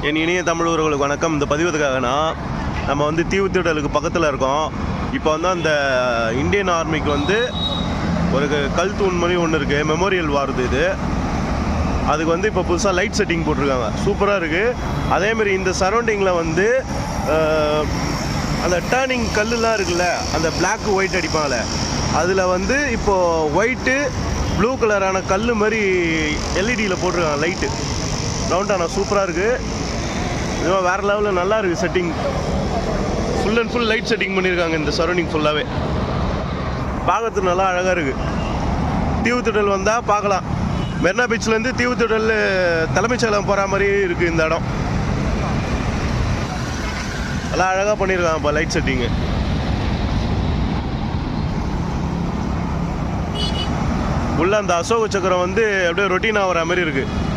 என் இனிய தமிழ் உறவுகளுக்கு வணக்கம். இந்த பதிவதுக்காகனா நம்ம வந்து தீவுத்திடலுக்கு பக்கத்தில் இருக்கோம். இப்போ வந்து அந்த இந்தியன் ஆர்மிக்கு வந்து ஒரு கல் தூண் மணி ஒன்று இருக்குது, மெமோரியல் வாருது இது. அதுக்கு வந்து இப்போ புதுசாக லைட் செட்டிங் போட்டிருக்காங்க, சூப்பராக இருக்குது. அதேமாரி இந்த சரௌண்டிங்கில் வந்து அந்த டேர்னிங் கல்லுலாம் இருக்குல்ல, அந்த பிளாக் ஒயிட் அடிப்பாங்கள்ல, அதில் வந்து இப்போது ஒயிட்டு ப்ளூ கலரான கல் மாதிரி எல்இடியில் போட்டிருக்காங்க லைட்டு. ரவுண்டானா சூப்பராக இருக்குது. இதுவும் வேறு லெவலில் நல்லா இருக்குது setting. Full and full light setting பண்ணியிருக்காங்க இந்த சரௌண்டிங் ஃபுல்லாகவே. பார்க்கறதுக்கு நல்லா அழகாக இருக்குது. தீவுத்திடல் வந்தால் பார்க்கலாம். மெரினா பீச்லேருந்து தீவுத்திடல் தலைமைச் செயலகம் போகிற மாதிரி இருக்குது இந்த இடம். நல்லா அழகாக பண்ணியிருக்காங்க இப்போ லைட் செட்டிங்கு. உள்ள அந்த அசோக சக்கரம் வந்து அப்படியே ரொட்டீன் ஆகிற மாதிரி இருக்குது.